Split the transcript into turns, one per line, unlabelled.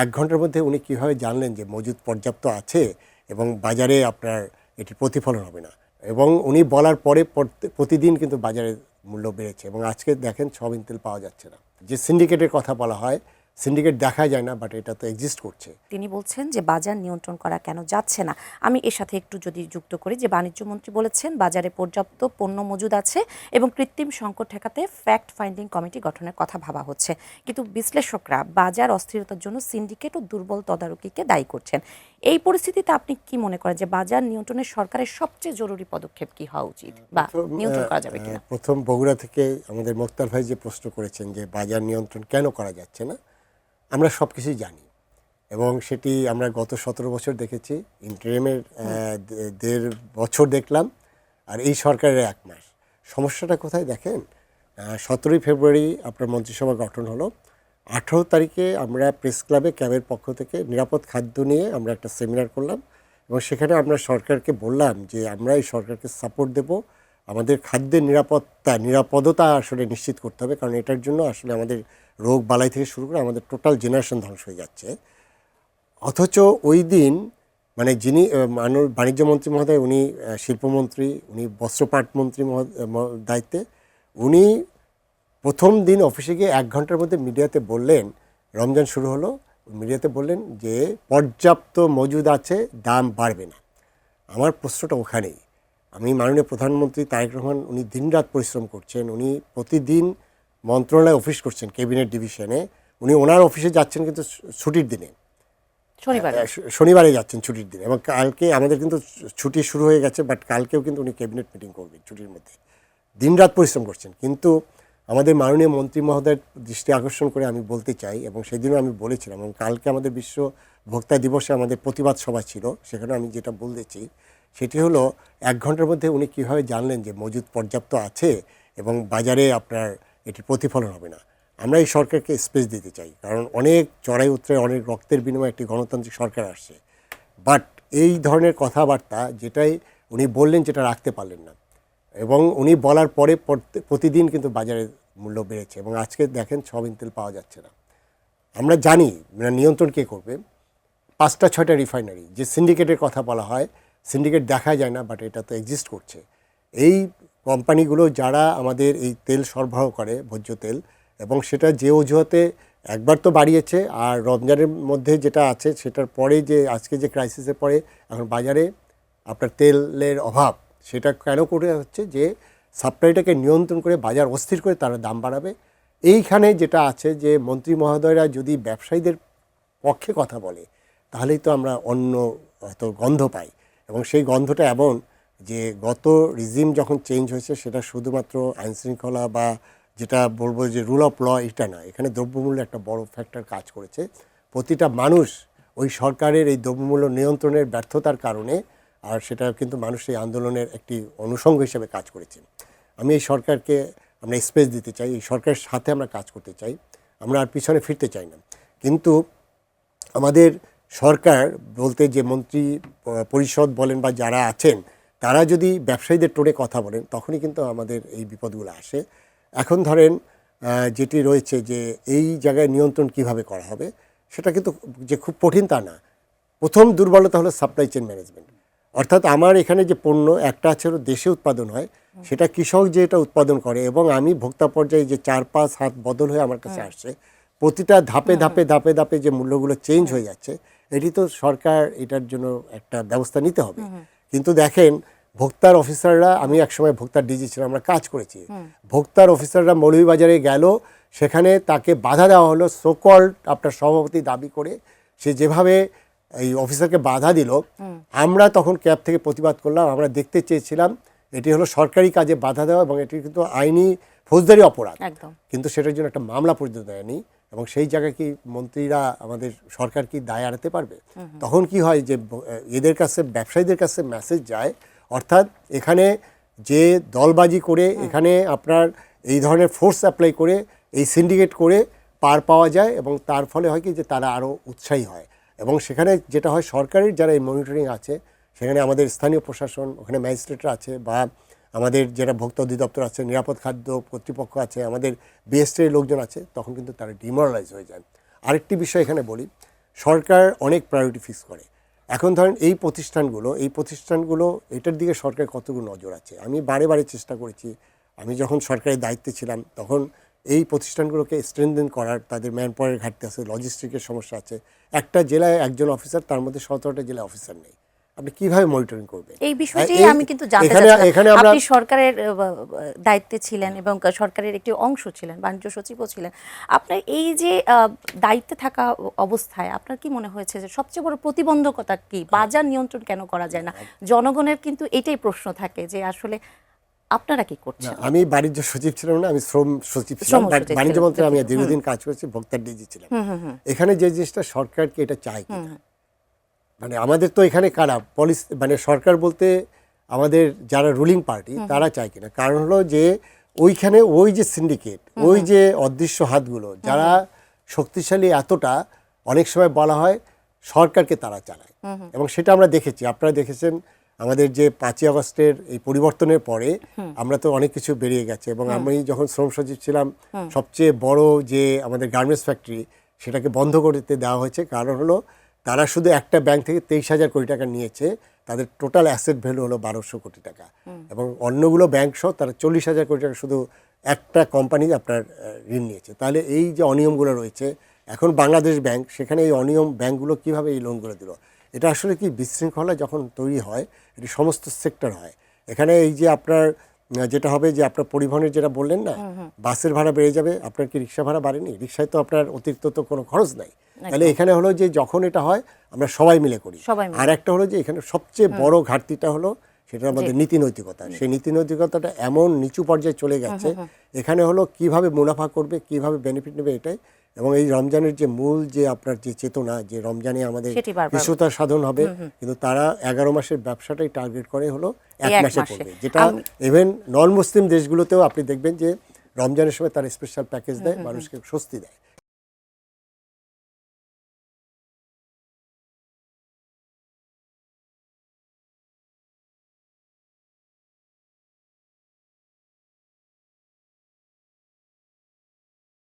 1 ঘন্টার মধ্যে উনি কীভাবে জানলেন যে মজুদ পর্যাপ্ত আছে এবং বাজারে আপনার এটি প্রতিফলন হবে না? এবং উনি বলার পরে প্রতিদিন কিন্তু বাজারের মূল্য বেড়েছে এবং আজকে দেখেন সয়াবিন তেল পাওয়া যাচ্ছে না। যে সিন্ডিকেটের কথা বলা হয়, সিন্ডিকেট দেখা যায় না, বাট এটা তো এক্সিস্ট করছে।
তিনি বলছেন যে বাজার নিয়ন্ত্রণ করা কেন যাচ্ছে না। আমি এর সাথে একটু যদি যুক্ত করি যে বাণিজ্যমন্ত্রী বলেছেন বাজারে পর্যাপ্ত পণ্য মজুদ আছে এবং কৃত্রিম সংকট ঠেকাতে ফ্যাক্ট ফাইন্ডিং কমিটি গঠনের কথা ভাবা হচ্ছে। কিন্তু বিশ্লেষকরা বাজার অস্থিরতার জন্য সিন্ডিকেট ও দুর্বল তদারকিকে দায়ী করছেন। এই পরিস্থিতিতে আপনি কি মনে করেন যে বাজার নিয়ন্ত্রণে সরকারের সবচেয়ে জরুরি পদক্ষেপ কি হওয়া উচিত বা নিয়ন্ত্রণ করা যাবে কিনা?
প্রথম বগুড়া থেকে আমাদের মোক্তার ভাই যে প্রশ্ন করেছেন যে বাজার নিয়ন্ত্রণ কেন করা যাচ্ছে না, আমরা সব কিছুই জানি এবং সেটি আমরা গত 17 বছর দেখেছি। ইন্টারিমের 1.5 বছর দেখলাম, আর এই সরকারের 1 মাস। সমস্যাটা কোথায় দেখেন, 17ই ফেব্রুয়ারি আপনার মন্ত্রিসভা গঠন হলো। 18 তারিখে আমরা প্রেস ক্লাবে ক্যাবের পক্ষ থেকে নিরাপদ খাদ্য নিয়ে আমরা একটা সেমিনার করলাম এবং সেখানে আমরা সরকারকে বললাম যে আমরা এই সরকারকে সাপোর্ট দেব, আমাদের খাদ্যের নিরাপদতা আসলে নিশ্চিত করতে হবে, কারণ এটার জন্য আসলে আমাদের রোগ বালাই থেকে শুরু করে আমাদের টোটাল জেনারেশন ধ্বংস হয়ে যাচ্ছে। অথচ ওই দিন মানে যিনি বাণিজ্যমন্ত্রী মহোদয়, উনি শিল্পমন্ত্রী, উনি বস্ত্রপাট মন্ত্রী দায়িত্বে, উনি প্রথম দিন অফিসে গিয়ে 1 ঘন্টার মধ্যে মিডিয়াতে বললেন, রমজান শুরু হলো, মিডিয়াতে বললেন যে পর্যাপ্ত মজুদ আছে, দাম বাড়বে না। আমার প্রশ্নটা ওখানেই। আমি মাননীয় প্রধানমন্ত্রী তারেক রহমান, উনি দিনরাত পরিশ্রম করছেন, উনি প্রতিদিন মন্ত্রণালয়ে অফিস করছেন, ক্যাবিনেট ডিভিশনে। উনি ওনার অফিসে যাচ্ছেন কিন্তু ছুটির দিনে, শনিবারে যাচ্ছেন ছুটির দিনে, এবং কালকে আমাদের কিন্তু ছুটি শুরু হয়ে গেছে, বাট কালকেও কিন্তু উনি ক্যাবিনেট মিটিং করবেন ছুটির মধ্যে। দিনরাত পরিশ্রম করছেন। কিন্তু আমাদের মাননীয় মন্ত্রী মহোদয়ের দৃষ্টি আকর্ষণ করে আমি বলতে চাই, এবং সেদিনও আমি বলেছিলাম, এবং কালকে আমাদের বিশ্ব ভোক্তা দিবসে আমাদের প্রতিবাদ সভা ছিল, সেখানে আমি যেটা বলতেছি সেটি হলো 1 ঘন্টার মধ্যে উনি কীভাবে জানলেন যে মজুদ পর্যাপ্ত আছে এবং বাজারে আপনার এটি প্রতিফলন হবে না? আমরা এই সরকারকে স্পেস দিতে চাই, কারণ অনেক চড়াই উতরাই, অনেক রক্তের বিনিময়ে একটি গণতান্ত্রিক সরকার আসছে, বাট এই ধরনের কথাবার্তা যেটাই উনি বললেন যেটা রাখতে পারলেন না, এবং উনি বলার পরে প্রতিদিন কিন্তু বাজারের মূল্য বেড়েছে এবং আজকে দেখেন সয়াবিন তেল পাওয়া যাচ্ছে না। আমরা জানি নিয়ন্ত্রণ কে করবে? 5টা-6টা রিফাইনারি, যে সিন্ডিকেটের কথা বলা হয়, সিন্ডিকেট দেখা যায় না, বাট এটা তো এক্সিস্ট করছে। এই কোম্পানিগুলো যারা আমাদের এই তেল সরবরাহ করে, ভোজ্য তেল, এবং সেটা যে অজুহাতে একবার তো বাড়িয়েছে, আর রমজানের মধ্যে যেটা আছে সেটার পরে যে আজকে যে ক্রাইসিসের পরে এখন বাজারে আপনার তেলের অভাব, সেটা কেন করে হচ্ছে যে সাপ্লাইটাকে নিয়ন্ত্রণ করে বাজার অস্থির করে তারা দাম বাড়াবে। এইখানে যেটা আছে যে মন্ত্রী মহোদয়রা যদি ব্যবসায়ীদের পক্ষে কথা বলে, তাহলেই তো আমরা অন্য হয়তো গন্ধ পাই, এবং সেই গন্ধটা এমন যে গত রিজিম যখন চেঞ্জ হয়েছে সেটা শুধুমাত্র আইনশৃঙ্খলা বা যেটা বলবো যে রুল অফ ল, এটা না, এখানে দ্রব্যমূল্য একটা বড় ফ্যাক্টর কাজ করেছে। প্রতিটা মানুষ ওই সরকারের এই দ্রব্যমূল্য নিয়ন্ত্রণের ব্যর্থতার কারণে, আর সেটা কিন্তু মানুষ এই আন্দোলনের একটি অনুষঙ্গ হিসেবে কাজ করেছে। আমি এই সরকারকে আমরা স্পেস দিতে চাই, এই সরকারের সাথে আমরা কাজ করতে চাই, আমরা আর পিছনে ফিরতে চাই না। কিন্তু আমাদের সরকার বলতে যে মন্ত্রী পরিষদ বলেন বা যারা আছেন, তারা যদি ব্যবসায়ীদের টোনে কথা বলেন, তখনই কিন্তু আমাদের এই বিপদগুলো আসে। এখন ধরেন যেটি রয়েছে যে এই জায়গায় নিয়ন্ত্রণ কিভাবে করা হবে, সেটা কিন্তু যে খুব কঠিন তা না। প্রথম দুর্বলতা হলো সাপ্লাই চেইন ম্যানেজমেন্ট, অর্থাৎ আমার এখানে যে পণ্য একটা আছে দেশে উৎপাদন হয়, সেটা কৃষক যে এটা উৎপাদন করে, এবং আমি ভোক্তা পর্যায়ে যে 4-5 হাত বদল হয়ে আমার কাছে আসছে, প্রতিটা ধাপে ধাপে ধাপে ধাপে যে মূল্যগুলো চেঞ্জ হয়ে যাচ্ছে, এটি তো সরকার এটার জন্য একটা ব্যবস্থা নিতে হবে। কিন্তু দেখেন ভোক্তার অফিসাররা, আমি একসময় ভোক্তার ডিজি ছিলাম, আমরা কাজ করেছি, ভোক্তার অফিসাররা মৌলভীবাজারে গেল, সেখানে তাকে বাধা দেওয়া হলো, সোকল্ড আপনার সভাপতি দাবি করে, সে যেভাবে এই অফিসারকে বাধা দিল, আমরা তখন ক্যাব থেকে প্রতিবাদ করলাম। আমরা দেখতে চেয়েছিলাম এটি হলো সরকারি কাজে বাধা দেওয়া, এবং এটি কিন্তু আইনি ফৌজদারি অপরাধ, কিন্তু সেটার জন্য একটা মামলা পর্যন্ত দেয়নি, এবং সেই জায়গায় কি মন্ত্রীরা, আমাদের সরকার কি দায় এড়াতে পারবে? তখন কি হয় যে এদের কাছে, ব্যবসায়ীদের কাছে মেসেজ যায়, অর্থাৎ এখানে যে দলবাজি করে, এখানে আপনার এই ধরনের ফোর্স অ্যাপ্লাই করে, এই সিন্ডিকেট করে পার পাওয়া যায়, এবং তার ফলে হয় কি যে তারা আরও উৎসাহী হয়, এবং সেখানে যেটা হয় সরকারের যারা এই মনিটরিং আছে, সেখানে আমাদের স্থানীয় প্রশাসন, ওখানে ম্যাজিস্ট্রেটরা আছে, বা আমাদের যারা ভোক্তা অধিদপ্তর আছে, নিরাপদ খাদ্য কর্তৃপক্ষ আছে, আমাদের বিএসটির লোকজন আছে, তখন কিন্তু তারা ডিমোরালাইজ হয়ে যায়। আরেকটি বিষয় এখানে বলি, সরকার অনেক প্রায়োরিটি ফিক্স করে। এখন ধরেন এই প্রতিষ্ঠানগুলো এটার দিকে সরকার কতটুকু নজর আছে। আমি বারে বারে চেষ্টা করেছি, আমি যখন সরকারের দায়িত্বে ছিলাম তখন এই প্রতিষ্ঠানগুলোকে স্ট্রেনথেন করার, তাদের ম্যান পাওয়ারের ঘাটতি আছে, লজিস্টিকের সমস্যা আছে। একটা জেলায় একজন অফিসার, তার মধ্যে 17টা জেলায় অফিসার নেই। আপনি কিভাবে মনিটরিং করবেন?
এই বিষয়টি আমি কিন্তু জানতে
এখানে
চাচ্ছিলাম।
আমরা
আপনি সরকারের দায়িত্বে ছিলেন এবং সরকারের একটি অংশ ছিলেন, বাণিজ্য সচিবও ছিলেন। আপনার এই যে দায়িত্বে থাকা অবস্থায় আপনার কি মনে হয়েছে যে সবচেয়ে বড় প্রতিবন্ধকতা কি? বাজার নিয়ন্ত্রণ কেন করা যায় না? জনগণের কিন্তু এটাই প্রশ্ন থাকে যে আসলে আপনারা কি করছেন?
আমি বাণিজ্য সচিব ছিলাম না, আমি শ্রম সচিব ছিলাম।
শ্রম সচিব
বাণিজ্য
ছিলেন।
মন্ত্রণালয়ে আমি দীর্ঘদিন কাজ করেছি, ভোক্তার ডিজি ছিলাম। এখানে যে জিনিসটা সরকারকে এটা চাই কিনা, মানে আমাদের তো এখানে কারা পলিসি, মানে সরকার বলতে আমাদের যারা রুলিং পার্টি তারা চায় কিনা। কারণ হলো যে ওইখানে ওই যে সিন্ডিকেট, ওই যে অদৃশ্য হাতগুলো যারা শক্তিশালী, এতটা অনেক সময় বলা হয় সরকারকে তারা চালায়। এবং সেটা আমরা দেখেছি, আপনারা দেখেছেন আমাদের যে 5ই আগস্টের এই পরিবর্তনের পরে আমরা তো অনেক কিছু বেরিয়ে গেছে। এবং আমি যখন শ্রম সচিব ছিলাম, সবচেয়ে বড় যে আমাদের গার্মেন্টস ফ্যাক্টরি সেটাকে বন্ধ করতে দেওয়া হয়েছে। কারণ হলো তারা শুধু একটা ব্যাংক থেকে 23,000 কোটি টাকা নিয়েছে, তাদের টোটাল অ্যাসেট ভ্যালু হলো 1200 কোটি টাকা। এবং অন্যগুলো ব্যাংক সহ তারা 40,000 কোটি টাকা শুধু একটা কোম্পানি আপনার ঋণ নিয়েছে। তাহলে এই যে অনিয়মগুলো রয়েছে, এখন বাংলাদেশ ব্যাংক, সেখানে এই অনিয়ম ব্যাংকগুলো কিভাবে এই লোনগুলো দিল, এটা আসলে কি বিশৃঙ্খলা যখন তৈরি হয়, এটি সমস্ত সেক্টর হয়। এখানে এই যে আপনার যেটা হবে যে আপনার পরিবহনের যেটা বললেন না, বাসের ভাড়া বেড়ে যাবে, আপনার কি রিক্সা ভাড়া বাড়েনি? রিক্সায় তো আপনার অতিরিক্ত তো কোনো খরচ নাই। তাহলে এখানে হলো যে যখন এটা হয় আমরা সবাই মিলে করি। আর একটা হলো যে এখানে সবচেয়ে বড় ঘাটতিটা হলো সেটা আমাদের নীতি নৈতিকতা। সেই নীতি নৈতিকতাটা এমন নিচু পর্যায়ে চলে গেছে, এখানে হলো কিভাবে মুনাফা করবে, কিভাবে বেনিফিট নেবে, এটাই। এবং এই রমজানের যে মূল যে আপনার যে চেতনা, যে রমজানে আমাদের বিশ্বতা সাধন হবে, কিন্তু তারা 11 মাসের ব্যবসাটাই টার্গেট করে হলো 1 মাসে করবে। যেটা ইভেন নন মুসলিম দেশগুলোতেও আপনি দেখবেন যে রমজানের সময় তারা স্পেশাল প্যাকেজ দেয়, মানুষকে স্বস্তি দেয়।